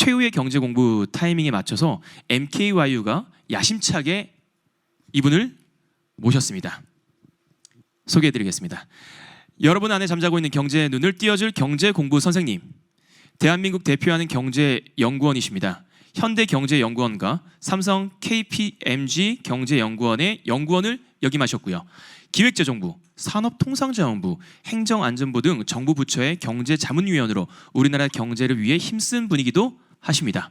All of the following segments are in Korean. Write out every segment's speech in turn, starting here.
최후의 경제 공부 타이밍에 맞춰서 MKYU가 야심차게 이분을 모셨습니다. 소개해드리겠습니다. 여러분 안에 잠자고 있는 경제의 눈을 띄워줄 경제 공부 선생님, 대한민국 대표하는 경제연구원이십니다. 현대경제연구원과 삼성 KPMG 경제연구원의 연구원을 역임하셨고요. 기획재정부, 산업통상자원부, 행정안전부 등 정부 부처의 경제자문위원으로 우리나라 경제를 위해 힘쓴 분이기도 하십니다.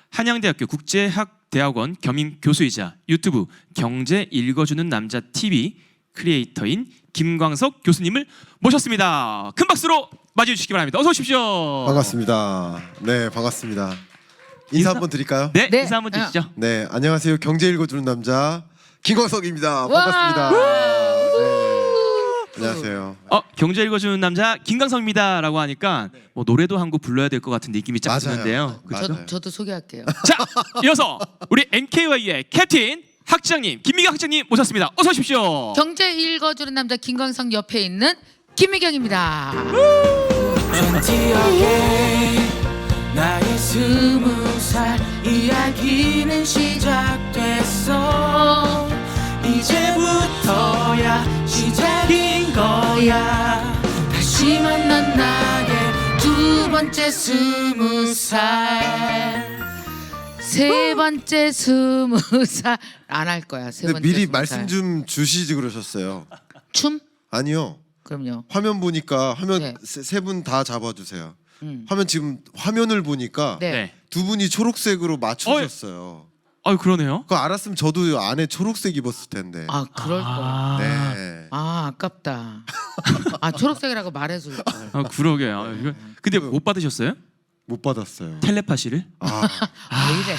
한양대학교 국제학대학원 겸임 교수이자 유튜브 경제 읽어주는 남자 TV 크리에이터인 김광석 교수님을 모셨습니다. 큰 박수로 맞이해 주시기 바랍니다. 어서 오십시오. 반갑습니다. 네, 반갑습니다. 인사 한번 드릴까요? 네, 네. 인사 한번 주시죠. 네, 안녕하세요. 경제 읽어주는 남자 김광석입니다. 와. 반갑습니다. 네, 안녕하세요. 경제 읽어주는 남자 김광석입니다라고 하니까 뭐 노래도 한 곡 불러야 될 것 같은 느낌이 쫙 맞아요. 드는데요. 맞아요. 저도 소개할게요. 자, 이어서 우리 MKY의 캡틴 학장님, 김미경 학장님 모셨습니다. 어서 오십시오. 경제 읽어주는 남자 김광석 옆에 있는 김미경입니다. 전지역에 나의 20살 이야기는 시작됐어. 이제부터야 시작인 거야. 다시 만난 나의 두 번째 20살. 세 번째 20살 안 할 거야. 세 근데 번째 미리 20살. 말씀 좀 주시지 그러셨어요. 춤? 아니요. 그럼요. 화면 보니까 화면 네. 세 분 다 잡아주세요. 화면 지금 화면을 보니까 네. 네. 두 분이 초록색으로 맞춰주셨어요. 그러네요. 그거 알았으면 저도 안에 초록색 입었을 텐데. 아 그럴 거. 네. 아 아깝다. 아 초록색이라고 말해줄 걸. 그러게요. 근데 못 받으셨어요? 못 받았어요. 텔레파시를? 아, 왜 이래?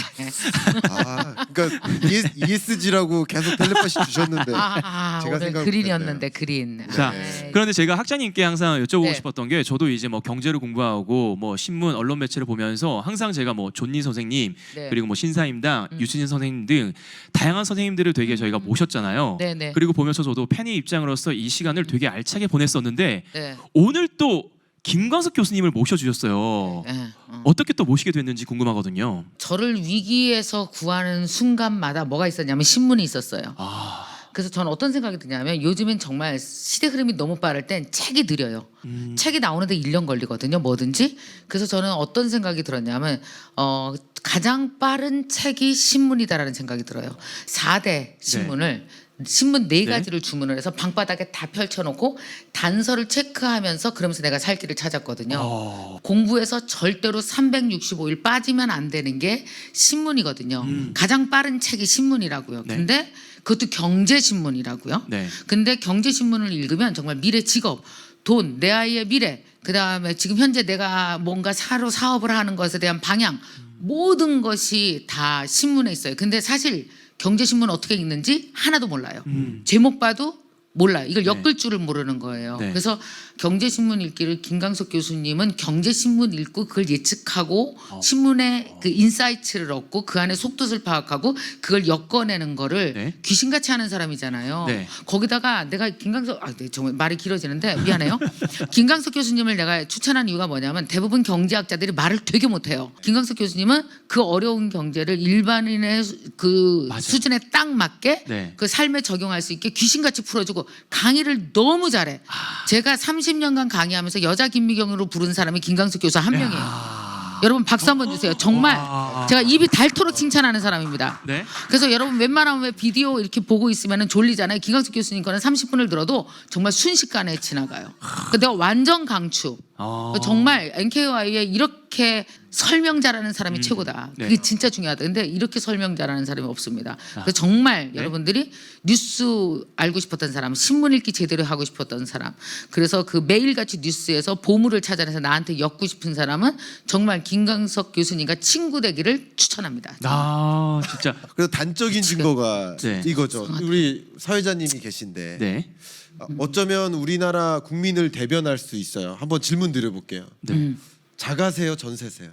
그러니까 ESG라고 계속 텔레파시 주셨는데 제가 오늘 생각 그린이었는데 그린. 자, 네. 그런데 제가 학장님께 항상 여쭤보고 네. 싶었던 게 저도 이제 뭐 경제를 공부하고 뭐 신문, 언론 매체를 보면서 항상 제가 뭐 존니 선생님 네. 그리고 뭐 신사임당, 유승진 선생님 등 다양한 선생님들을 되게 저희가 모셨잖아요. 네네. 그리고 보면서 저도 팬의 입장으로서 이 시간을 되게 알차게 보냈었는데 네. 오늘 또 김광석 교수님을 모셔주셨어요. 네. 어떻게 또 모시게 됐는지 궁금하거든요. 저를 위기에서 구하는 순간마다 뭐가 있었냐면 신문이 있었어요. 그래서 저는 어떤 생각이 드냐면 요즘엔 정말 시대 흐름이 너무 빠를 땐 책이 느려요. 책이 나오는데 1년 걸리거든요. 뭐든지. 그래서 저는 어떤 생각이 들었냐면 가장 빠른 책이 신문이다라는 생각이 들어요. 4대 신문을 신문 4가지를 주문을 해서 방바닥에 다 펼쳐놓고 단서를 체크하면서 그러면서 내가 살 길을 찾았거든요. 공부에서 절대로 365일 빠지면 안 되는 게 신문이거든요. 가장 빠른 책이 신문이라고요. 네. 근데 그것도 경제신문이라고요. 네. 근데 경제신문을 읽으면 정말 미래 직업, 돈, 내 아이의 미래, 그다음에 지금 현재 내가 뭔가 사업을 하는 것에 대한 방향, 모든 것이 다 신문에 있어요. 근데 사실 경제신문 어떻게 읽는지 하나도 몰라요. 제목 봐도 몰라요. 이걸 엮을 줄을 모르는 거예요. 네. 그래서 경제신문 읽기를 김광석 교수님은 경제신문 읽고 그걸 예측하고 신문의 그 인사이트를 얻고 그 안에 속뜻을 파악하고 그걸 엮어내는 거를 네. 귀신같이 하는 사람이잖아요. 네. 거기다가 내가 김광석 네, 정말 말이 길어지는데 미안해요. 김광석 교수님을 내가 추천한 이유가 뭐냐면 대부분 경제학자들이 말을 되게 못해요. 김광석 교수님은 그 어려운 경제를 일반인의 그 맞아요. 수준에 딱 맞게 네. 그 삶에 적용할 수 있게 귀신같이 풀어주고 강의를 너무 잘해. 제가 30년간 강의하면서 여자 김미경으로 부른 사람이 김광석 교수 한 명이에요. 여러분 박수 한번 주세요. 정말 제가 입이 닿도록 칭찬하는 사람입니다. 네. 그래서 여러분 웬만하면 왜 비디오 이렇게 보고 있으면 졸리잖아요. 김광석 교수님 거는 30분을 들어도 정말 순식간에 지나가요. 내가 완전 강추. 정말 NKY에 이렇게 설명 잘하는 사람이 최고다. 네. 그게 진짜 중요하다. 근데 이렇게 설명 잘하는 사람이 없습니다. 그래서 정말 네. 여러분들이 뉴스 알고 싶었던 사람, 신문 읽기 제대로 하고 싶었던 사람, 그래서 그 매일같이 뉴스에서 보물을 찾아내서 나한테 엮고 싶은 사람은 정말 김광석 교수님과 친구 되기를 추천합니다. 진짜. 그래서 단적인 증거가 네. 이거죠. 우리 사회자님이 계신데 네. 어쩌면 우리나라 국민을 대변할 수 있어요. 한번 질문 드려볼게요. 네. 자가세요, 전세세요?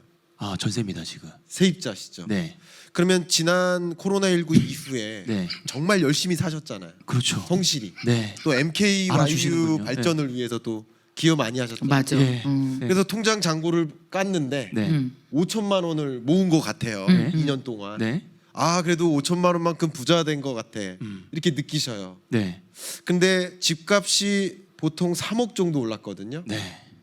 전세입니다 지금. 세입자시죠. 네. 그러면 지난 코로나19 이후에 네. 정말 열심히 사셨잖아요. 그렇죠. 성실히. 네. 또 MKYU 알아주시는군요. 발전을 위해서 또 기여 많이 하셨죠. 맞아. 예. 음. 네. 그래서 통장 잔고를 깠는데 네. 5천만 원을 모은 것 같아요. 네. 2년 동안. 네. 아 그래도 5천만 원만큼 부자 된 것 같아. 이렇게 느끼셔요. 네. 근데 집값이 보통 3억 정도 올랐거든요. 네.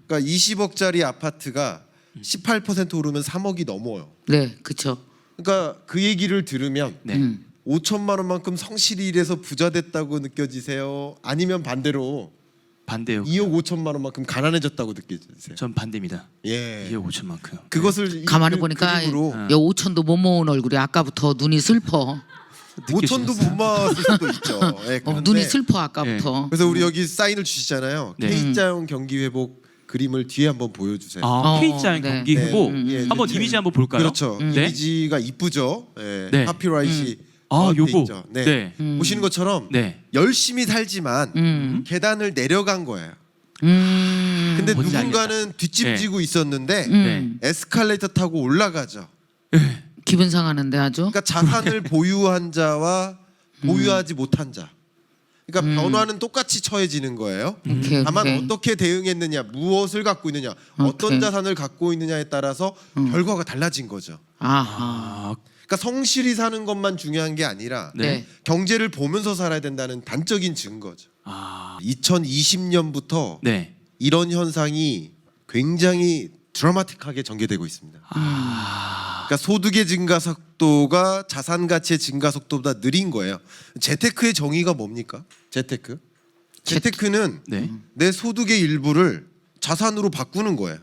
그러니까 20억짜리 아파트가 18% 오르면 3억이 넘어요. 네, 그렇죠. 그러니까 그 얘기를 들으면 네. 5천만 원만큼 성실히 일해서 부자 됐다고 느껴지세요? 아니면 반대로 반대요. 2억 5천만 원만큼 가난해졌다고 느껴지세요? 전 반대입니다. 예. 2억 5천만큼. 그것을 가만히 그 보니까 그림으로 야 5천도 못 모은 얼굴이 아까부터 눈이 슬퍼. 5천도 못 맞을 수도 있죠. 예, 그런데 눈이 슬퍼 아까부터. 그래서 우리 여기 사인을 주시잖아요. 네. K자형 경기 회복 그림을 뒤에 한번 보여주세요. 아, K자형 네. 경기 회복. 예, 한번 이제 이미지 한번 볼까요? 그렇죠. 네. 이미지가 이쁘죠. 예, 네. 카피라이트 아, 요거. 있죠. 네. 네. 보시는 것처럼 네. 열심히 살지만 계단을 내려간 거예요. 근데 뭔지 누군가는 뒷짐지고 있었는데 네. 에스컬레이터 타고 올라가죠. 기분 상하는데 아주. 그러니까 자산을 보유한 자와 보유하지 못한 자. 그러니까 변화는 똑같이 처해지는 거예요. 오케이, 다만 오케이. 어떻게 대응했느냐, 무엇을 갖고 있느냐, 어떤 오케이. 자산을 갖고 있느냐에 따라서 결과가 달라진 거죠. 아하. 아, 그러니까 성실히 사는 것만 중요한 게 아니라 네. 경제를 보면서 살아야 된다는 단적인 증거죠. 아, 2020년부터 네. 이런 현상이 굉장히 드라마틱하게 전개되고 있습니다. 그러니까 소득의 증가 속도가 자산 가치의 증가 속도보다 느린 거예요. 재테크의 정의가 뭡니까? 재테크는 네. 내 소득의 일부를 자산으로 바꾸는 거예요.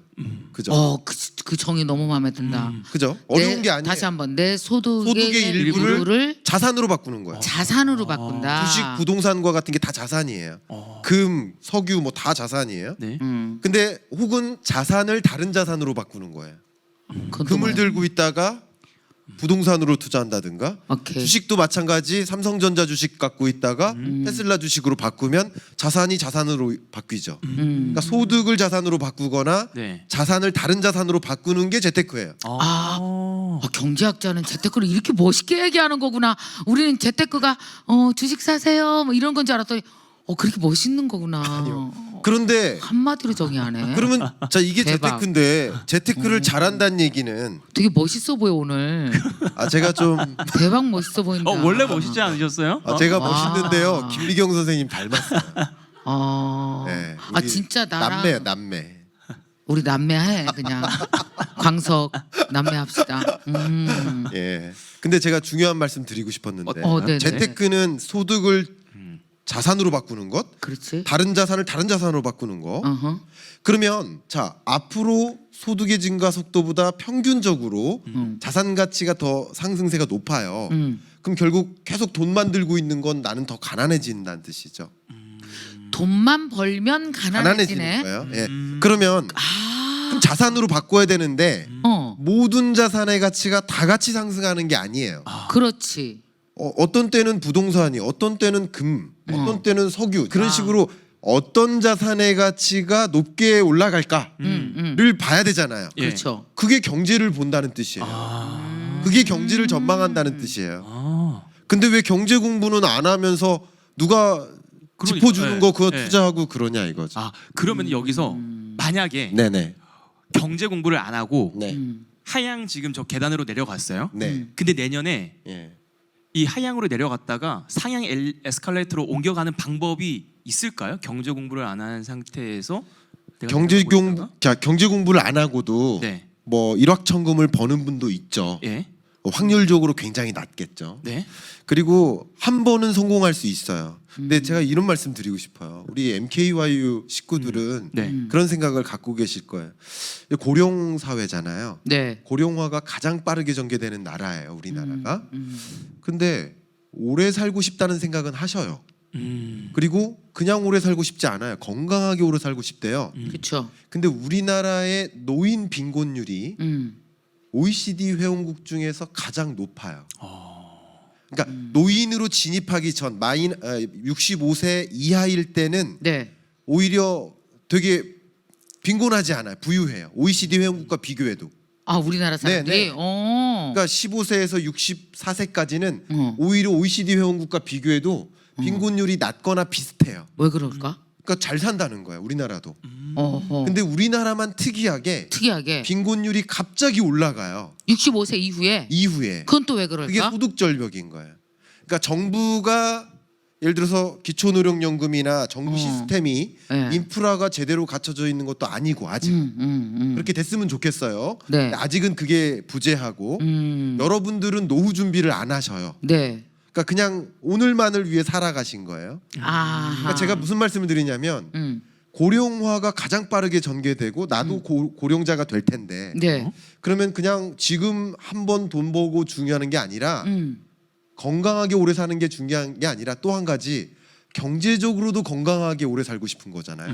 그죠? 그 정의 너무 마음에 든다. 그죠? 어려운 게 아니에요. 다시 한번 내 소득의 소득의 일부를 일부를 자산으로 바꾸는 거예요. 자산으로 바꾼다. 주식, 부동산과 같은 게 다 자산이에요. 금, 석유 뭐 다 자산이에요. 네. 근데 혹은 자산을 다른 자산으로 바꾸는 거예요. 그건 또 금을 뭐야? 들고 있다가 부동산으로 투자한다든가 오케이. 주식도 마찬가지 삼성전자 주식 갖고 있다가 테슬라 주식으로 바꾸면 자산이 자산으로 바뀌죠. 그러니까 소득을 자산으로 바꾸거나 네. 자산을 다른 자산으로 바꾸는 게 재테크예요. 경제학자는 재테크를 이렇게 멋있게 얘기하는 거구나. 우리는 재테크가 주식 사세요 뭐 이런 건 줄 알았더니 그렇게 멋있는 거구나. 그런데 한마디로 정의하네. 그러면 자 이게 대박. 재테크인데 재테크를 잘한다는 얘기는 되게 멋있어 보여 오늘. 제가 좀 대박 멋있어 보인다. 원래 멋있지 않으셨어요? 제가 와. 멋있는데요. 김미경 선생님 닮았어요. 네, 우리 진짜 나랑 남매야 남매. 우리 남매해 그냥 광석 남매합시다. 예. 근데 제가 중요한 말씀 드리고 싶었는데 네네. 재테크는 소득을 자산으로 바꾸는 것, 그렇지. 다른 자산을 다른 자산으로 바꾸는 거. 어허. 그러면 자 앞으로 소득의 증가 속도보다 평균적으로 자산 가치가 더 상승세가 높아요. 그럼 결국 계속 돈 만들고 있는 건 나는 더 가난해진다는 뜻이죠. 돈만 벌면 가난해지네. 가난해지는 거예요. 예. 그러면 그럼 자산으로 바꿔야 되는데 모든 자산의 가치가 다 같이 상승하는 게 아니에요. 그렇지. 어떤 때는 부동산이, 어떤 때는 금, 어떤 때는 석유 그런 식으로 어떤 자산의 가치가 높게 올라갈까를 봐야 되잖아요. 예. 그렇죠. 그게 경제를 본다는 뜻이에요. 그게 경제를 전망한다는 뜻이에요. 근데 왜 경제 공부는 안 하면서 누가 그러니까, 짚어주는 거 그거 네. 투자하고 그러냐 이거죠. 그러면 여기서 만약에 네네. 경제 공부를 안 하고 네. 하향 지금 저 계단으로 내려갔어요. 네. 근데 내년에 예. 이 하향으로 내려갔다가 상향 에스컬레이터로 옮겨가는 방법이 있을까요? 경제 공부를 안 한 상태에서 내가 경제 공부를 안 하고도 네. 뭐 일확천금을 버는 분도 있죠. 예. 확률적으로 굉장히 낮겠죠. 네. 그리고 한 번은 성공할 수 있어요. 근데 제가 이런 말씀 드리고 싶어요. 우리 MKYU 식구들은 네. 그런 생각을 갖고 계실 거예요. 고령 사회잖아요. 네. 고령화가 가장 빠르게 전개되는 나라예요, 우리나라가. 근데 오래 살고 싶다는 생각은 하셔요. 그리고 그냥 오래 살고 싶지 않아요. 건강하게 오래 살고 싶대요. 그렇죠. 근데 우리나라의 노인 빈곤율이 OECD 회원국 중에서 가장 높아요. 그러니까 노인으로 진입하기 전 65세 이하일 때는 네. 오히려 되게 빈곤하지 않아요. 부유해요. OECD 회원국과 비교해도. 우리나라 사람들이. 네, 네. 그러니까 15세에서 64세까지는 어. 오히려 OECD 회원국과 비교해도 빈곤율이 낮거나 비슷해요. 왜 그럴까? 그러니까 잘 산다는 거야 우리나라도. 어허. 근데 우리나라만 특이하게 특이하게 빈곤율이 갑자기 올라가요. 65세 이후에 이후에. 그건 또 왜 그게 그럴까? 소득 절벽인 거예요. 그러니까 정부가 예를 들어서 기초노령연금이나 정부 시스템이 네. 인프라가 제대로 갖춰져 있는 것도 아니고 아직 그렇게 됐으면 좋겠어요. 네. 근데 아직은 그게 부재하고 여러분들은 노후 준비를 안 하셔요. 네. 그러니까 그냥 오늘만을 위해 살아가신 거예요. 아. 그러니까 제가 무슨 말씀을 드리냐면 고령화가 가장 빠르게 전개되고 나도 고령자가 될 텐데 네. 그러면 그냥 지금 한 번 돈 벌고 중요한 게 아니라 건강하게 오래 사는 게 중요한 게 아니라 또 한 가지 경제적으로도 건강하게 오래 살고 싶은 거잖아요.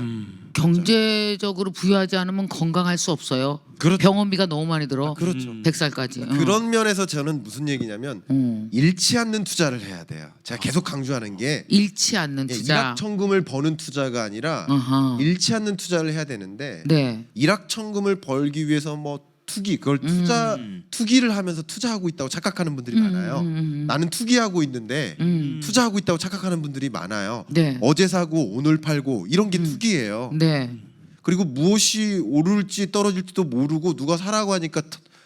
경제적으로 부유하지 않으면 건강할 수 없어요. 그렇죠. 병원비가 너무 많이 들어. 그렇죠. 100살까지. 그런 면에서 저는 무슨 얘기냐면 잃지 않는 투자를 해야 돼요. 제가 계속 강조하는 게 잃지 않는 투자. 일확천금을 버는 투자가 아니라 어허. 잃지 않는 투자를 해야 되는데 네. 일확천금을 벌기 위해서 뭐 투기 그걸 투기를 하면서 투자하고 있다고 착각하는 분들이 많아요. 나는 투기하고 있는데 투자하고 있다고 착각하는 분들이 많아요. 네. 어제 사고 오늘 팔고 이런 게 투기예요. 네. 그리고 무엇이 오를지 떨어질지도 모르고 누가 사라고 하니까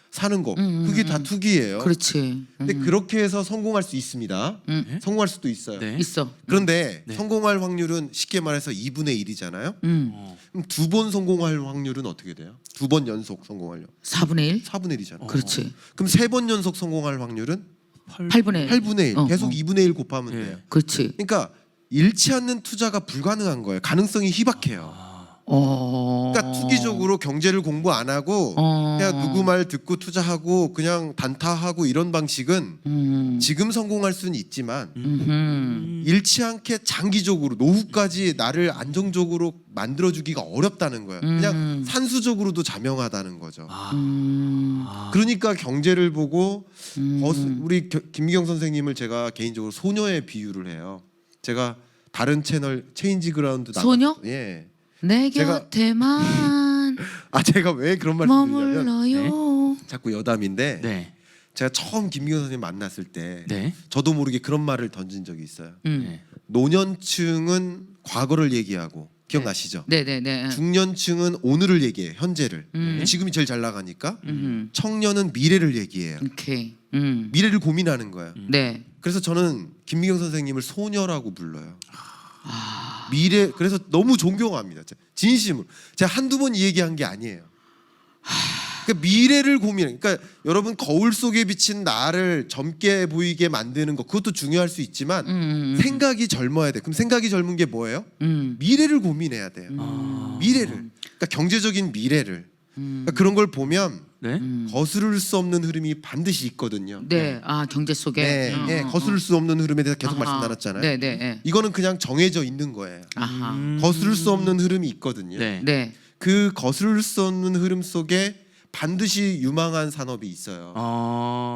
사는 거 그게 다 투기예요. 그렇지. 근데 그렇게 해서 성공할 수 있습니다. 성공할 수도 있어요. 네. 있어. 그런데 네. 성공할 확률은 쉽게 말해서 2분의 1이잖아요. 그럼 두 번 성공할 확률은 어떻게 돼요? 두 번 연속 성공하려 4분의 1? 4분의 1이잖아요. 그렇지. 그럼 세 번 연속 성공할 확률은 8분의 1. 8분의 1. 어, 계속 어. 2분의 1 곱하면 네. 돼요. 그렇지. 그러니까 잃지 않는 투자가 불가능한 거예요. 가능성이 희박해요. 그러니까 투기적으로 경제를 공부 안 하고 그냥 누구 말 듣고 투자하고 그냥 단타하고 이런 방식은 지금 성공할 수는 있지만 잃지 않게 장기적으로 노후까지 나를 안정적으로 만들어주기가 어렵다는 거예요. 그냥 산수적으로도 자명하다는 거죠. 그러니까 경제를 보고 우리 김미경 선생님을 제가 개인적으로 소녀의 비유를 해요. 제가 다른 채널 체인지 그라운드 소녀? 예. 내 제가- 곁에만 제가 왜 그런 말씀을 드리냐면 머물러요. 자꾸 여담인데 네. 제가 처음 김미경 선생님 만났을 때 네. 저도 모르게 그런 말을 던진 적이 있어요. 네. 노년층은 과거를 얘기하고 기억나시죠? 네네네. 중년층은 오늘을 얘기해요. 현재를. 지금이 제일 잘 나가니까. 청년은 미래를 얘기해요. 오케이. 미래를 고민하는 거예요. 네. 그래서 저는 김미경 선생님을 소녀라고 불러요. 미래 그래서 너무 존경합니다. 진심으로. 제가 한두 번 이 얘기한 게 아니에요. 그러니까 미래를 고민. 그러니까 여러분 거울 속에 비친 나를 젊게 보이게 만드는 거 그것도 중요할 수 있지만 생각이 젊어야 돼. 그럼 생각이 젊은 게 뭐예요? 미래를 고민해야 돼요. 미래를. 그러니까 경제적인 미래를. 그러니까 그런 걸 보면 네. 거스를 수 없는 흐름이 반드시 있거든요. 네. 아 경제 속에. 네, 네, 거스를 수 없는 흐름에 대해서 계속 아하. 말씀 나눴잖아요. 네네. 네. 이거는 그냥 정해져 있는 거예요. 아하. 거스를 수 없는 흐름이 있거든요. 네. 네. 그 거스를 수 없는 흐름 속에 반드시 유망한 산업이 있어요.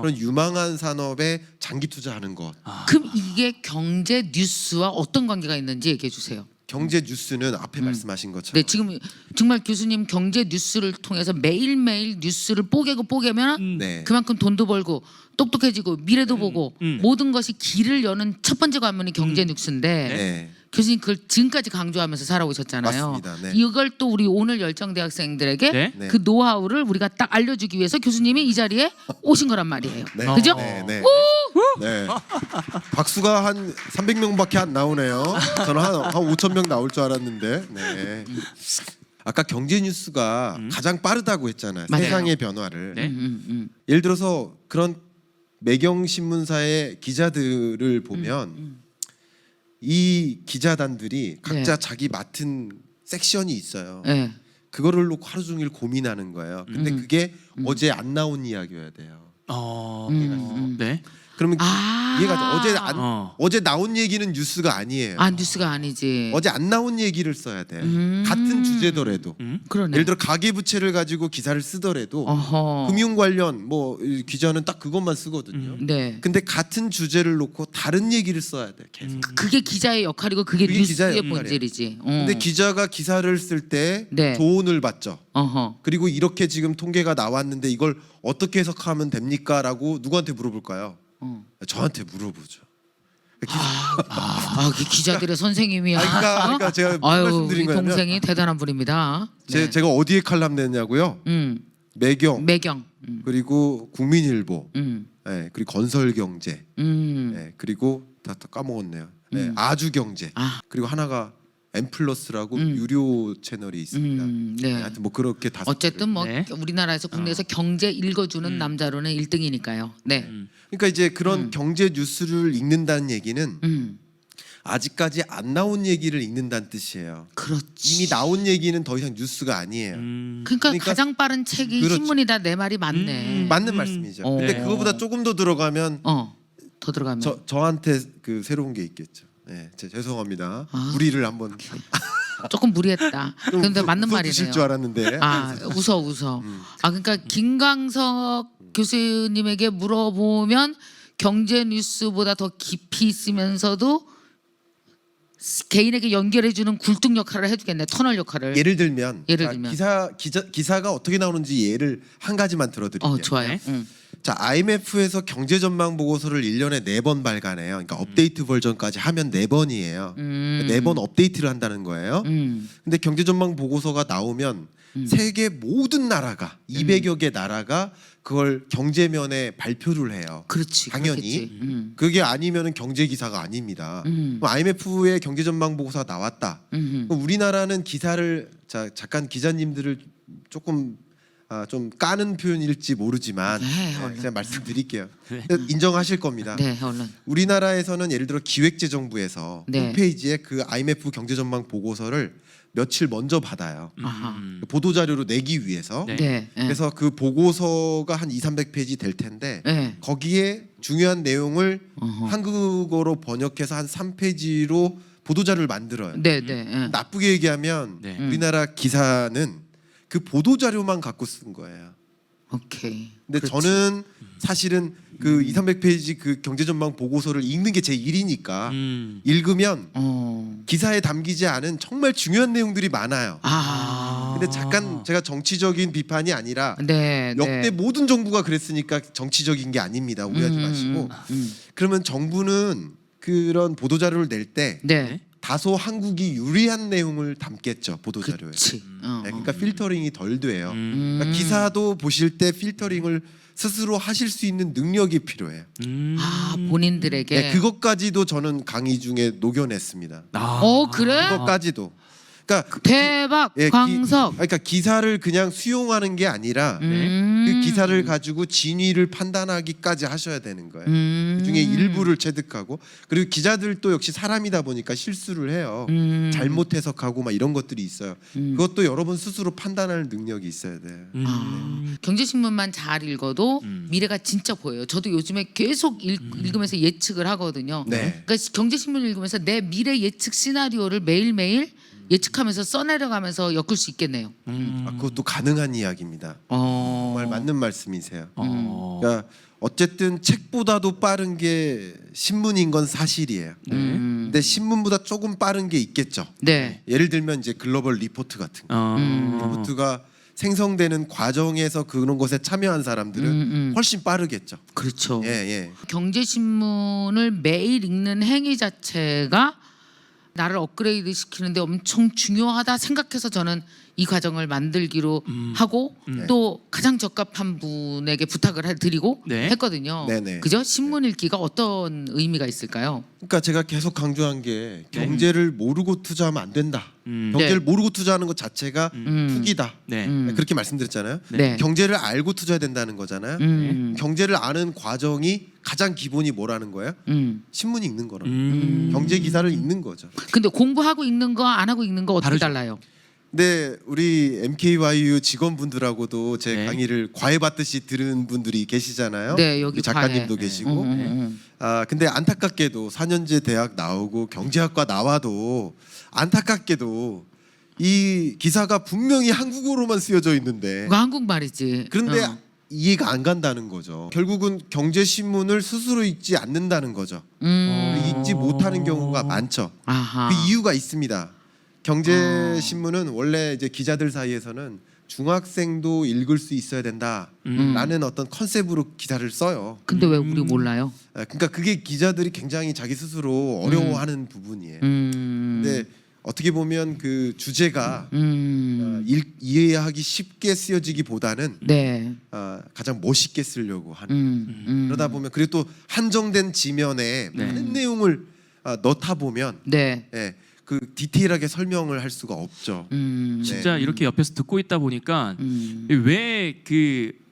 그런 유망한 산업에 장기 투자하는 것. 그럼 이게 경제 뉴스와 어떤 관계가 있는지 얘기해 주세요. 경제 뉴스는 앞에 말씀하신 것처럼 네, 지금 정말 교수님 경제 뉴스를 통해서 매일매일 뉴스를 뽀개면 네. 그만큼 돈도 벌고 똑똑해지고 미래도 보고 모든 것이 길을 여는 첫 번째 관문이 경제 뉴스인데 네. 교수님 그걸 지금까지 강조하면서 살아오셨잖아요. 맞습니다. 네. 이걸 또 우리 오늘 열정 대학생들에게 네. 네. 그 노하우를 우리가 딱 알려주기 위해서 교수님이 이 자리에 오신 거란 말이에요. 네. 그죠? 네, 네. 네. 박수가 한 300명밖에 안 나오네요. 저는 한 5,000명 나올 줄 알았는데. 네. 아까 경제 뉴스가 가장 빠르다고 했잖아요. 맞아요. 세상의 변화를. 네. 예를 들어서 그런 매경 신문사의 기자들을 보면 이 기자단들이 각자 자기 맡은 섹션이 있어요. 네. 그거를 놓고 하루 종일 고민하는 거예요. 근데 그게 어제 안 나온 이야기여야 돼요. 네. 그러면 이해가 어제 어. 어제 나온 얘기는 뉴스가 아니에요. 아 뉴스가 아니지. 어제 안 나온 얘기를 써야 돼. 같은 주제더라도. 그러네. 예를 들어 가계 부채를 가지고 기사를 쓰더라도 어허. 금융 관련 이 기자는 딱 그것만 쓰거든요. 네. 근데 같은 주제를 놓고 다른 얘기를 써야 돼. 계속. 그게 기자의 역할이고 그게 그게 기자의 뉴스의 역할이에요. 본질이지. 근데 기자가 기사를 쓸 때 네. 조언을 받죠. 어허. 그리고 이렇게 지금 통계가 나왔는데 이걸 어떻게 해석하면 됩니까? 라고 누구한테 물어볼까요? 저한테 물어보죠. 그 기자들의 선생님이야. 그러니까 제가 무슨 아유, 말씀드린 우리 거냐면 동생이 대단한 분입니다. 네. 제가 어디에 칼럼 냈냐고요? 매경, 매경. 그리고 국민일보, 음. 예, 그리고 건설경제, 음. 예, 그리고 다 까먹었네요. 예, 아주경제, 아. 그리고 하나가 M+라고 유료 채널이 있습니다. 네. 하여튼 뭐 그렇게 다. 어쨌든 뭐 네. 우리나라에서 국내에서 경제 읽어주는 남자로는 1등이니까요. 네. 그러니까 이제 그런 경제 뉴스를 읽는다는 얘기는 아직까지 안 나온 얘기를 읽는다는 뜻이에요. 그렇지. 이미 나온 얘기는 더 이상 뉴스가 아니에요. 그러니까, 그러니까 가장 빠른 책이 그렇죠. 신문이다 내 말이 맞네. 맞는 말씀이죠. 어. 근데 그거보다 조금 더 들어가면 더 들어가면. 저한테 그 새로운 게 있겠죠. 네, 죄송합니다. 아. 무리를 한번. 조금 무리했다. 그런데 맞는 말이네요. 주실 줄 알았는데. 웃어. 그러니까 김광석 교수님에게 물어보면 경제 뉴스보다 더 깊이 있으면서도 개인에게 연결해주는 굴뚝 역할을 해주겠네. 터널 역할을. 예를 들면, 예를 들면. 기사가 어떻게 나오는지 예를 한 가지만 들어드릴게요. 좋아요. 자, IMF에서 경제 전망 보고서를 1년에 4번 발간해요. 그러니까 업데이트 버전까지 하면 4번이에요. 4번 업데이트를 한다는 거예요. 근데 경제 전망 보고서가 나오면 세계 모든 나라가 200여 개 나라가 그걸 경제면에 발표를 해요. 그렇지. 당연히. 그렇겠지. 그게 아니면은 경제 기사가 아닙니다. 그럼 IMF의 경제 전망 보고서가 나왔다. 그럼 우리나라는 기사를 잠깐 기자님들을 조금 좀 까는 표현일지 모르지만 네, 얼른. 제가 말씀드릴게요. 인정하실 겁니다. 네, 얼른. 우리나라에서는 예를 들어 기획재정부에서 네. 홈페이지에 그 IMF 경제전망 보고서를 며칠 먼저 받아요. 아하. 보도자료로 내기 위해서. 네. 네. 그래서 그 보고서가 한 200~300페이지 될 텐데 네. 거기에 중요한 내용을 한국어로 번역해서 한 3페이지로 보도자료를 만들어요. 네. 네. 나쁘게 얘기하면 네. 우리나라 기사는 그 보도자료만 갖고 쓴 거예요. 오케이. 근데 그렇지. 저는 사실은 그 200~300페이지 그 경제전망 보고서를 읽는 게 제 일이니까 읽으면 기사에 담기지 않은 정말 중요한 내용들이 많아요. 근데 잠깐 제가 정치적인 비판이 아니라 네. 역대 모든 정부가 그랬으니까 정치적인 게 아닙니다. 오해하지 마시고. 그러면 정부는 그런 보도자료를 낼 때 네. 다소 한국이 유리한 내용을 담겠죠. 보도자료에. 그렇지. 네, 그러니까 필터링이 덜 돼요. 그러니까 기사도 보실 때 필터링을 스스로 하실 수 있는 능력이 필요해요. 본인들에게. 네, 그것까지도 저는 강의 중에 녹여냈습니다. 그래? 그것까지도. 그러니까 대박. 광석. 그러니까 기사를 그냥 수용하는 게 아니라 그 기사를 가지고 진위를 판단하기까지 하셔야 되는 거예요. 그중에 일부를 체득하고 그리고 기자들도 역시 사람이다 보니까 실수를 해요. 잘못 해석하고 막 이런 것들이 있어요. 그것도 여러분 스스로 판단할 능력이 있어야 돼요. 경제신문만 잘 읽어도 미래가 진짜 보여요. 저도 요즘에 계속 읽으면서 예측을 하거든요. 네. 그러니까 경제신문을 읽으면서 내 미래 예측 시나리오를 매일매일 예측하면서 써내려가면서 엮을 수 있겠네요. 그것도 가능한 이야기입니다. 어. 정말 맞는 말씀이세요. 그러니까 어쨌든 책보다도 빠른 게 신문인 건 사실이에요. 근데 신문보다 조금 빠른 게 있겠죠. 네. 예를 들면 이제 글로벌 리포트 같은 거. 리포트가 생성되는 과정에서 그런 것에 참여한 사람들은 훨씬 빠르겠죠. 그렇죠. 예. 경제신문을 매일 읽는 행위 자체가 나를 업그레이드 시키는데 엄청 중요하다 생각해서 저는 이 과정을 만들기로 하고 또 가장 적합한 분에게 부탁을 드리고 네. 했거든요. 네네. 그죠? 신문 읽기가 어떤 의미가 있을까요? 그러니까 제가 계속 강조한 게 경제를 모르고 투자하면 안 된다. 네. 경제를 모르고 투자하는 것 자체가 투기다. 네. 그렇게 말씀드렸잖아요. 네. 경제를 알고 투자해야 된다는 거잖아요. 경제를 아는 과정이 가장 기본이 뭐라는 거예요? 신문 읽는 거라고. 경제 기사를 읽는 거죠. 근데 공부하고 읽는 거 안 하고 읽는 거 어떻게 다르죠. 달라요? 근데 우리 MKYU 직원분들하고도 제 네. 강의를 과외받듯이 들은 분들이 계시잖아요. 네, 여기 우리 작가님도 과외. 계시고. 근데 안타깝게도 4년제 대학 나오고 경제학과 나와도 안타깝게도 이 기사가 분명히 한국어로만 쓰여져 있는데 그거 한국말이지. 그런데 이해가 안 간다는 거죠. 결국은 경제 신문을 스스로 읽지 않는다는 거죠. 읽지 못하는 경우가 많죠. 아하. 그 이유가 있습니다. 경제 신문은 원래 이제 기자들 사이에서는 중학생도 읽을 수 있어야 된다라는 어떤 컨셉으로 기사를 써요. 근데 왜 우리 몰라요? 그러니까 그게 기자들이 굉장히 자기 스스로 어려워하는 부분이에요. 근데 어떻게 보면 그 주제가 이해하기 쉽게 쓰여지기보다는 네. 가장 멋있게 쓰려고 하는 그러다 보면 그리고 또 한정된 지면에 많은 내용을 넣다 보면 네. 예, 그 디테일하게 설명을 할 수가 없죠. 진짜 이렇게 옆에서 듣고 있다 보니까 왜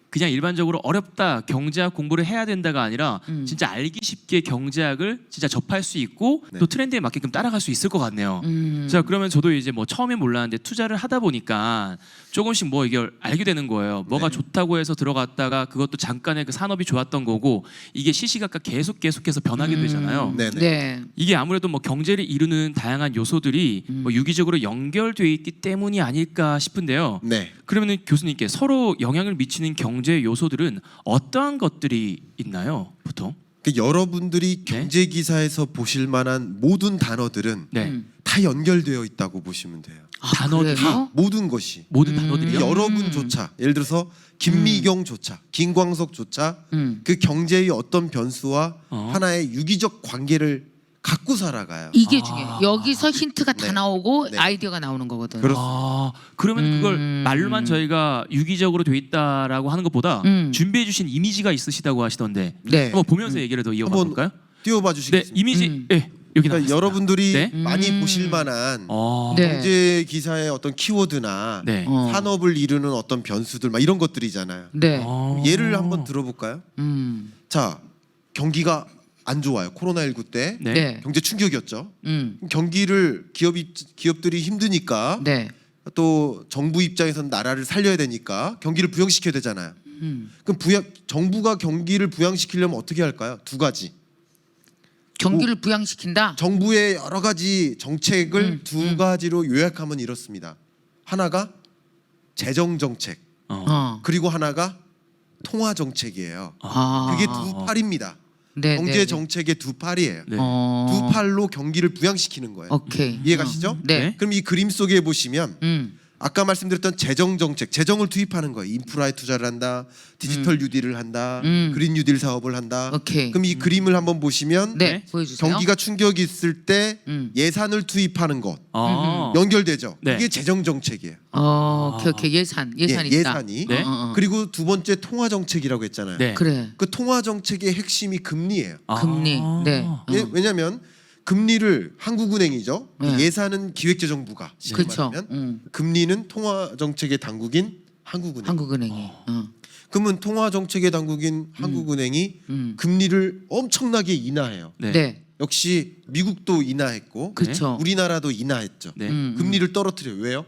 그냥 일반적으로 어렵다 경제학 공부를 해야 된다가 아니라 진짜 알기 쉽게 경제학을 진짜 접할 수 있고 네. 또 트렌드에 맞게끔 따라갈 수 있을 것 같네요. 자 그러면 저도 이제 뭐 처음에 몰랐는데 투자를 하다 보니까 조금씩 뭐 이게 알게 되는 거예요. 뭐가 좋다고 해서 들어갔다가 그것도 잠깐의 그 산업이 좋았던 거고 이게 시시각각 계속해서 변하게 되잖아요. 네. 네. 이게 아무래도 뭐 경제를 이루는 다양한 요소들이 뭐 유기적으로 연결돼 있기 때문이 아닐까 싶은데요. 네. 그러면 교수님께 서로 영향을 미치는 경제 요소들은 어떠한 것들이 있나요? 보통? 여러분들이 경제 기사에서 보실 만한 모든 단어들은 네. 다 연결되어 있다고 보시면 돼요. 단어들이 그래요? 모든 것이 모든 단어들이요? 여러분조차 예를 들어서 김미경조차 김광석조차 그 경제의 어떤 변수와 하나의 유기적 관계를 갖고 살아가요. 이게 중요해요. 여기서 힌트가 다 네. 나오고 네. 아이디어가 나오는 거거든. 그렇습니다. 그러면 그걸 말로만 저희가 유기적으로 돼 있다라고 하는 것보다 준비해 주신 이미지가 있으시다고 하시던데 네. 한번 보면서 얘기를 더 이어가 한번 볼까요? 띄워봐 네, 주시겠습니까? 이미지 네, 여기 그러니까 나왔습니다. 여러분들이 네. 많이 보실 만한 네. 경제 기사의 어떤 키워드나 네. 산업을 이루는 어떤 변수들 막 이런 것들이잖아요. 네. 예를 한번 들어볼까요? 자, 경기가 안 좋아요. 코로나19 때 네. 네. 경제 충격이었죠. 음. 경기를 기업들이 힘드니까 네. 또 정부 입장에서는 나라를 살려야 되니까 경기를 부양시켜야 되잖아요. 그럼 정부가 경기를 부양시키려면 어떻게 할까요? 두 가지. 경기를 부양시킨다. 정부의 여러 가지 정책을 두 가지로 요약하면 이렇습니다. 하나가 재정 정책, 그리고 하나가 통화 정책이에요. 그게 두 팔입니다. 네, 경제 정책의 두 팔이에요. 네. 두 팔로 경기를 부양시키는 거예요. 오케이. 이해가시죠? 네. 그럼 이 그림 속에 보시면 아까 말씀드렸던 재정 정책, 재정을 투입하는 거예요. 인프라에 투자를 한다, 디지털 뉴딜을 한다, 그린 뉴딜 사업을 한다. 오케이. 그럼 이 그림을 한번 보시면 네. 보여주세요. 경기가 충격이 있을 때 예산을 투입하는 것 연결되죠. 네. 이게 재정 정책이에요. 오케이. 예산 있다. 예산이. 네. 그리고 두 번째 통화 정책이라고 했잖아요. 네. 그래. 그 통화 정책의 핵심이 금리예요. 금리. 네. 왜냐하면 금리를 한국은행이죠. 네. 예산은 기획재정부가 그렇죠. 말하면 금리는 통화 정책의 당국인 한국은행. 한국은행이. 그러면 통화 정책의 당국인 한국은행이 금리를 엄청나게 인하해요. 네. 네. 역시 미국도 인하했고 그렇죠. 우리나라도 인하했죠. 네. 금리를 떨어뜨려요. 왜요?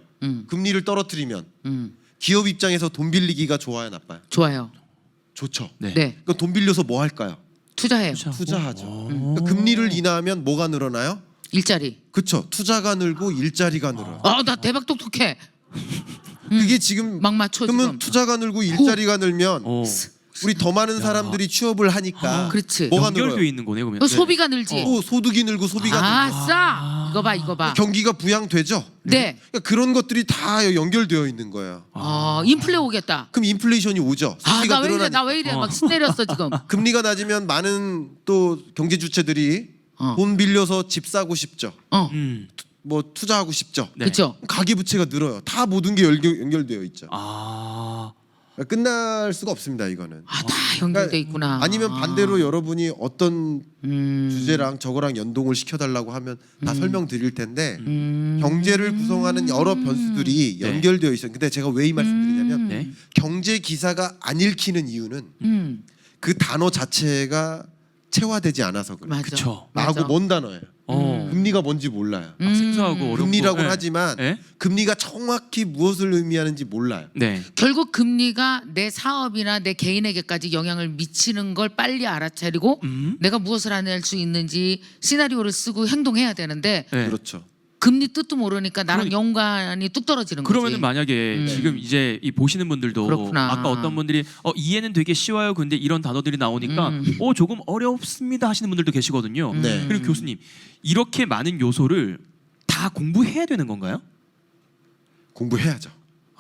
금리를 떨어뜨리면 기업 입장에서 돈 빌리기가 좋아요, 나빠요? 좋아요. 좋죠. 네. 네. 그럼 돈 빌려서 뭐 할까요? 투자해요. 투자하죠. 그러니까 금리를 인하하면 뭐가 늘어나요? 일자리. 그렇죠. 투자가 늘고 일자리가 늘어요. 나 대박 똑똑해. 그게 지금 막 맞춰 그러면 지금. 투자가 늘고 일자리가 늘면 오. 우리 더 많은 사람들이 취업을 하니까 그렇지. 뭐가 연결돼 늘어요? 있는 거네 그러면. 소비가 늘지. 또 소득이 늘고 소비가 늘고 아싸. 이거 봐. 경기가 부양되죠. 네. 그러니까 그런 것들이 다 연결되어 있는 거예요. 인플레 오겠다. 그럼 인플레이션이 오죠. 소비가 나 왜 이래? 늘어나니까. 나 왜 이래? 막 신내렸어 지금. 금리가 낮으면 많은 또 경제 주체들이 돈 빌려서 집 사고 싶죠. 뭐 투자하고 싶죠. 네. 그렇죠. 가계 부채가 늘어요. 다 모든 게 연결되어 있죠. 그러니까 끝날 수가 없습니다. 이거는. 다 연결돼 있구나. 아니면 반대로 여러분이 어떤 주제랑 저거랑 연동을 시켜달라고 하면 다 설명드릴 텐데 경제를 구성하는 여러 변수들이 네. 연결되어 있어요. 근데 제가 왜 이 말씀드리냐면 네. 경제 기사가 안 읽히는 이유는 그 단어 자체가 체화되지 않아서 그래요. 맞아. 그쵸. 맞아. 나하고 먼 단어예요. 금리가 뭔지 몰라요. 막 생소하고 어렵고. 금리라고는 네. 하지만 네. 금리가 정확히 무엇을 의미하는지 몰라요. 네. 결국 금리가 내 사업이나 내 개인에게까지 영향을 미치는 걸 빨리 알아차리고 내가 무엇을 할 수 있는지 시나리오를 쓰고 행동해야 되는데 네. 그렇죠. 금리 뜻도 모르니까 나랑 연관이 뚝 떨어지는 거지. 그러면은 만약에 지금 이제 이 보시는 분들도 그렇구나. 아까 어떤 분들이 이해는 되게 쉬워요. 근데 이런 단어들이 나오니까 조금 어렵습니다 하시는 분들도 계시거든요. 네. 그리고 교수님 이렇게 많은 요소를 다 공부해야 되는 건가요? 공부해야죠.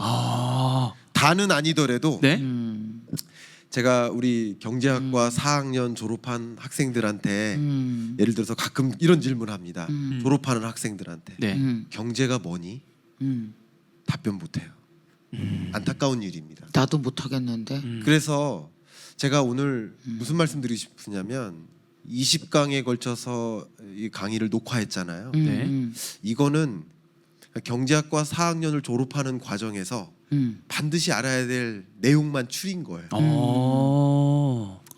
아, 다는 아니더라도 네. 제가 우리 경제학과 4학년 졸업한 학생들한테 음. 예를 들어서 가끔 이런 질문을 합니다. 졸업하는 학생들한테 네. 경제가 뭐니? 답변 못해요. 안타까운 일입니다. 나도 못 하겠는데. 그래서 제가 오늘 무슨 말씀드리고 싶으냐면 20강에 걸쳐서 이 강의를 녹화했잖아요. 네. 이거는 경제학과 4학년을 졸업하는 과정에서 반드시 알아야 될 내용만 추린 거예요.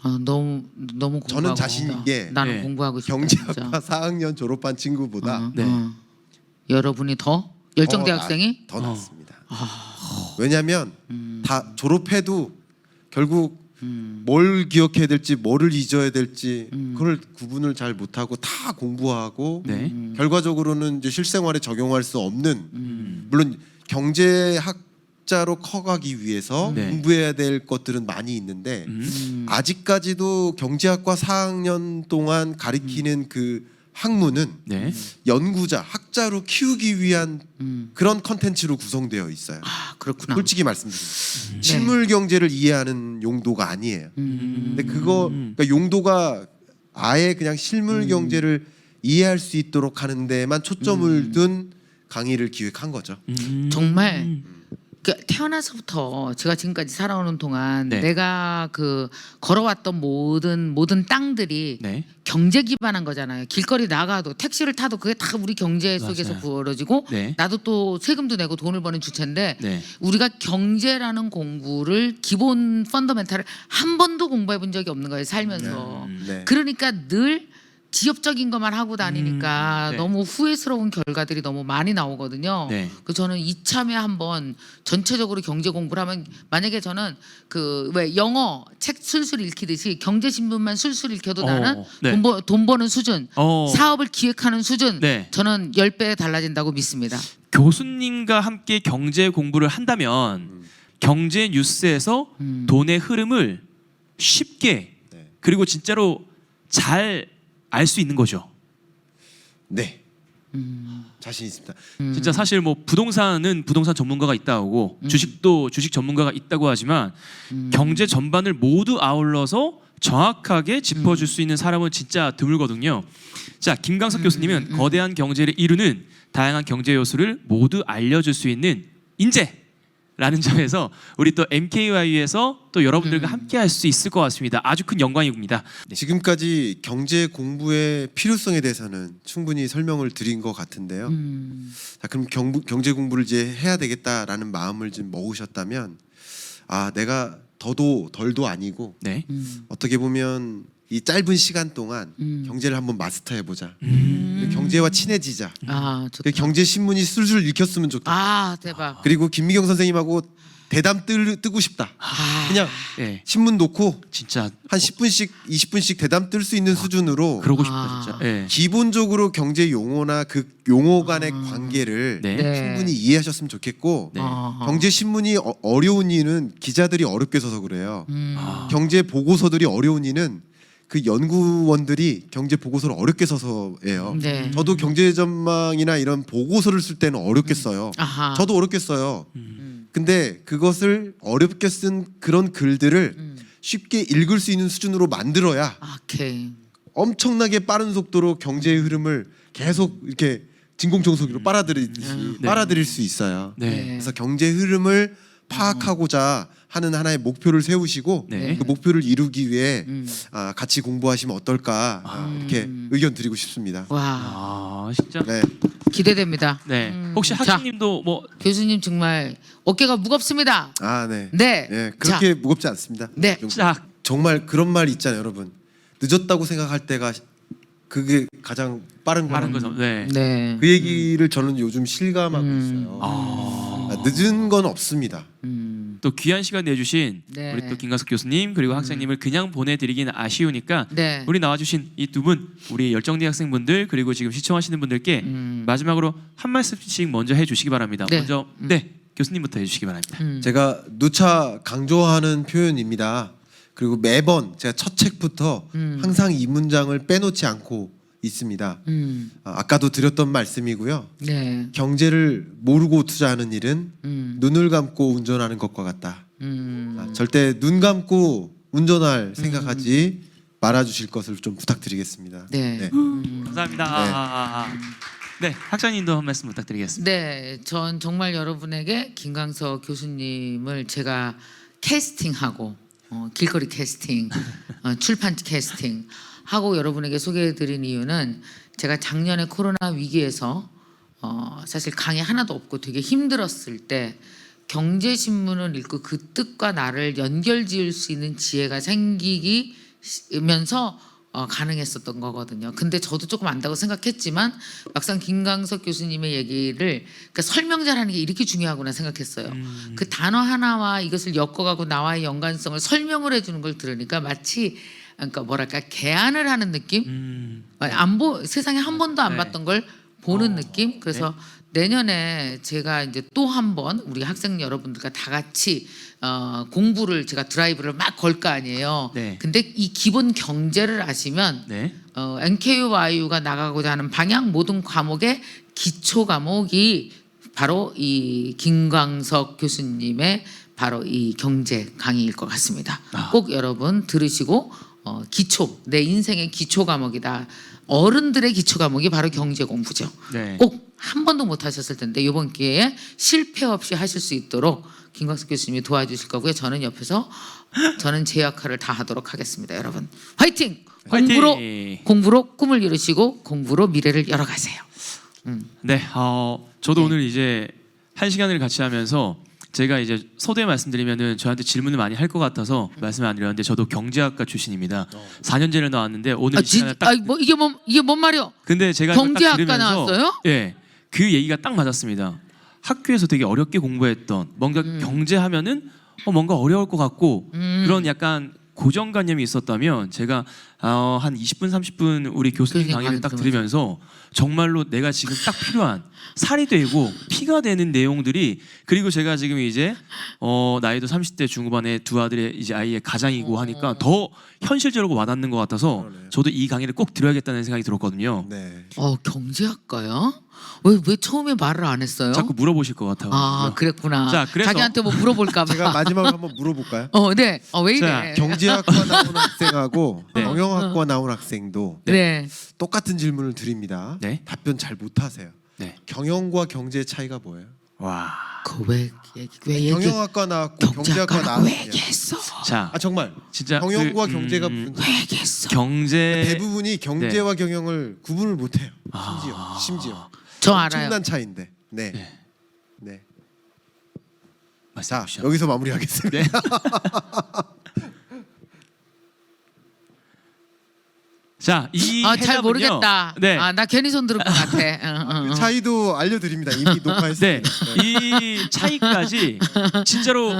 아, 너무 공부하고 저는 자신 싶다. 있게 나는 네. 공부하고 싶다. 경제학과 진짜. 4학년 졸업한 친구보다 네. 여러분이 더 열정 대학생이 더 낫습니다. 왜냐하면 다 졸업해도 결국 뭘 기억해야 될지 뭐를 잊어야 될지 그걸 구분을 잘 못하고 다 공부하고 네. 결과적으로는 이제 실생활에 적용할 수 없는 물론 경제학자로 커가기 위해서 네. 공부해야 될 것들은 많이 있는데 아직까지도 경제학과 4학년 동안 가리키는 그 학문은 네. 연구자, 학자로 키우기 위한 그런 컨텐츠로 구성되어 있어요. 아 그렇구나. 솔직히 말씀드립니다. 실물 경제를 이해하는 용도가 아니에요. 근데 그러니까 용도가 아예 그냥 실물 경제를 이해할 수 있도록 하는 데만 초점을 둔 강의를 기획한 거죠. 정말 그 태어나서부터 제가 지금까지 살아오는 동안 네. 내가 그 걸어왔던 모든 땅들이 네. 경제 기반한 거잖아요. 길거리 나가도 택시를 타도 그게 다 우리 경제 속에서 맞아요. 부어지고 네. 나도 또 세금도 내고 돈을 버는 주체인데 네. 우리가 경제라는 공부를 기본 펀더멘탈을 한 번도 공부해 본 적이 없는 거예요. 살면서. 네. 그러니까 늘 지엽적인 것만 하고 다니니까 네. 너무 후회스러운 결과들이 너무 많이 나오거든요. 네. 그 저는 이참에 한번 전체적으로 경제 공부를 하면 만약에 저는 그 왜 영어 책 술술 읽히듯이 경제 신문만 술술 읽혀도 나는 네. 돈 버는 수준, 어. 사업을 기획하는 수준 네. 저는 10배 달라진다고 믿습니다. 교수님과 함께 경제 공부를 한다면 경제 뉴스에서 돈의 흐름을 쉽게 네. 그리고 진짜로 잘 알 수 있는 거죠. 네. 자신 있습니다. 진짜 사실 뭐 부동산은 부동산 전문가가 있다고 주식도 주식 전문가가 있다고 하지만 경제 전반을 모두 아울러서 정확하게 짚어줄 수 있는 사람은 진짜 드물거든요. 자, 김강석 교수님은 거대한 경제를 이루는 다양한 경제 요소를 모두 알려줄 수 있는 인재라는 점에서 우리 또 MKY에서 또 여러분들과 함께 할 수 있을 것 같습니다. 아주 큰 영광입니다. 네. 지금까지 경제 공부의 필요성에 대해서는 충분히 설명을 드린 것 같은데요. 자, 그럼 경제 공부를 이제 해야 되겠다라는 마음을 좀 먹으셨다면 아 내가 더도 덜도 아니고 네. 어떻게 보면 이 짧은 시간 동안 경제를 한번 마스터해 보자. 경제와 친해지자. 아 좋다. 경제 신문이 술술 읽혔으면 좋겠다. 아 대박. 그리고 김미경 선생님하고 대담 뜨고 싶다. 그냥 네. 신문 놓고 진짜 한 10분씩 20분씩 대담 뜰 수 있는 수준으로 그러고 싶다 진짜. 네. 기본적으로 경제 용어나 그 용어 간의 관계를 네. 네. 충분히 이해하셨으면 좋겠고 네. 경제 신문이 어려운 이유는 기자들이 어렵게 써서 그래요. 아. 경제 보고서들이 어려운 이유는 그 연구원들이 경제 보고서를 어렵게 써서예요. 네. 저도 경제 전망이나 이런 보고서를 쓸 때는 어렵게 써요. 아하. 저도 어렵게 써요. 근데 그것을 어렵게 쓴 그런 글들을 쉽게 읽을 수 있는 수준으로 만들어야 오케이. 엄청나게 빠른 속도로 경제의 흐름을 계속 이렇게 진공청소기로 빨아들이듯이 네. 빨아들일 수 있어요. 네. 그래서 경제 흐름을 파악하고자 하는 하나의 목표를 세우시고 네. 그 목표를 이루기 위해 같이 공부하시면 어떨까 이렇게 의견 드리고 싶습니다. 와 아, 진짜. 네. 기대됩니다. 네. 혹시 자. 학생님도 뭐 교수님 정말 어깨가 무겁습니다. 아, 네. 네. 네, 그렇게 무겁지 않습니다. 네. 자, 정말 그런 말 있잖아요, 여러분. 늦었다고 생각할 때가 그게 가장 빠른 빠른 거라고. 거죠. 네. 네. 그 얘기를 저는 요즘 실감하고 있어요. 늦은 건 없습니다. 또 귀한 시간 내주신 네. 우리 또 김강석 교수님 그리고 학생님을 그냥 보내드리기는 아쉬우니까 네. 우리 나와주신 이 두 분 우리 열정대 학생분들 그리고 지금 시청하시는 분들께 마지막으로 한 말씀씩 먼저 해주시기 바랍니다. 네. 먼저 네 교수님부터 해주시기 바랍니다. 제가 누차 강조하는 표현입니다. 그리고 매번 제가 첫 책부터 항상 이 문장을 빼놓지 않고 있습니다. 아까도 드렸던 말씀이고요. 네. 경제를 모르고 투자하는 일은 눈을 감고 운전하는 것과 같다. 절대 눈 감고 운전할 생각하지 말아주실 것을 좀 부탁드리겠습니다. 네. 감사합니다. 네, 학장님도 한 말씀 부탁드리겠습니다. 네, 전 정말 여러분에게 김광석 교수님을 제가 캐스팅하고 길거리 캐스팅, 출판 캐스팅 하고 여러분에게 소개해드린 이유는 제가 작년에 코로나 위기에서 사실 강의 하나도 없고 되게 힘들었을 때 경제신문을 읽고 그 뜻과 나를 연결지을 수 있는 지혜가 생기면서 가능했었던 거거든요. 근데 저도 조금 안다고 생각했지만 막상 김광석 교수님의 얘기를 그러니까 설명 잘하는 게 이렇게 중요하구나 생각했어요. 그 단어 하나와 이것을 엮어가고 나와의 연관성을 설명을 해주는 걸 들으니까 마치 그러니까 뭐랄까 개안을 하는 느낌? 세상에 한 번도 안 네. 봤던 걸 보는 느낌? 그래서 내년에 제가 이제 또 한 번 우리 학생 여러분들과 다 같이 공부를 제가 드라이브를 막 걸 거 아니에요. 네. 근데 이 기본 경제를 아시면 네. NKUYU가 나가고자 하는 방향 모든 과목의 기초 과목이 바로 이 김광석 교수님의 바로 이 경제 강의일 것 같습니다. 꼭 여러분 들으시고 기초 내 인생의 기초 과목이다. 어른들의 기초 과목이 바로 경제 공부죠. 네. 꼭 한 번도 못 하셨을 텐데 이번 기회에 실패 없이 하실 수 있도록 김광석 교수님이 도와주실 거고요. 저는 옆에서 저는 제 역할을 다 하도록 하겠습니다. 여러분 화이팅! 화이팅! 공부로 꿈을 이루시고 공부로 미래를 열어가세요. 네, 저도 오늘 이제 1시간을 같이 하면서 제가 이제 서두에 말씀드리면은 저한테 질문을 많이 할 것 같아서 말씀을 안 드렸는데 저도 경제학과 출신입니다. 4년제를 나왔는데 오늘 이 시간에 딱 이게 뭔 말이요? 근데 제가 이걸 딱 경제학과 들으면서 나왔어요? 예, 그 얘기가 딱 맞았습니다. 학교에서 되게 어렵게 공부했던 뭔가 경제하면은 뭔가 어려울 것 같고 그런 약간 고정관념이 있었다면 제가 한 20분 30분 우리 교수님 그러게 강의를 딱 강의 들으면서 정말로 내가 지금 딱 필요한 살이 되고 피가 되는 내용들이 그리고 제가 지금 이제 나이도 30대 중후반에 두 아들의 이제 아이의 가장이고 하니까 더 현실적으로 와닿는 것 같아서 저도 이 강의를 꼭 들어야겠다는 생각이 들었거든요. 네. 경제학과요? 왜 처음에 말을 안 했어요? 자꾸 물어보실 것 같아요. 그랬구나. 자, 그래서 자기한테 뭐 물어볼까 봐. 제가 마지막으로 한번 물어볼까요? 네. 왜 자, 이래? 경제학과 나온 학생하고 네. 경영학과 나온 학생도 네. 똑같은 질문을 드립니다. 네. 답변 잘 못하세요. 네. 경영과 경제의 차이가 뭐예요? 와. 왜 얘기? 경영학과 나왔고 경제학과 나왔어요. 왜 얘기했어? 자, 정말 진짜 경영과 경제가 무슨 왜 얘기했어? 경제 대부분이 경제와 경영을 구분을 못해요. 심지어 저 알아요. 엄청난 차이인데. 네. 네. 네. 말씀해 자, 주시죠. 여기서 마무리하겠습니다. 자, 이 잘 해답은요. 모르겠다. 네. 나 괜히 손 들을 것 같아. 그 차이도 알려드립니다. 이미 녹화했습니다. 네, 이 차이까지 진짜로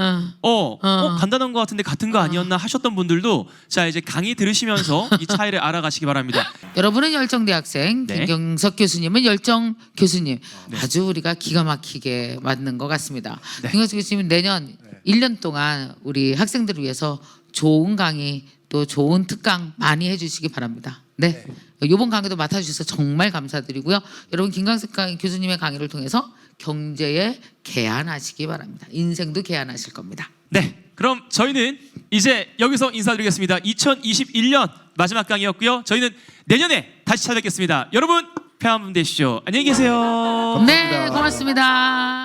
간단한 것 같은데 같은 거 아니었나 하셨던 분들도 자 이제 강의 들으시면서 이 차이를 알아가시기 바랍니다. 여러분은 열정 대학생, 네. 김경석 교수님은 열정 교수님. 아주 우리가 기가 막히게 맞는 것 같습니다. 김경석 교수님은 내년 1년 동안 우리 학생들을 위해서 좋은 강의 또 좋은 특강 많이 해주시기 바랍니다. 네. 이번 강의도 맡아주셔서 정말 감사드리고요. 여러분 김광석 교수님의 강의를 통해서 경제에 개안하시기 바랍니다. 인생도 개안하실 겁니다. 네, 그럼 저희는 이제 여기서 인사드리겠습니다. 2021년 마지막 강의였고요. 저희는 내년에 다시 찾아뵙겠습니다. 여러분 평안분 되시죠. 안녕히 계세요. 네, 고맙습니다.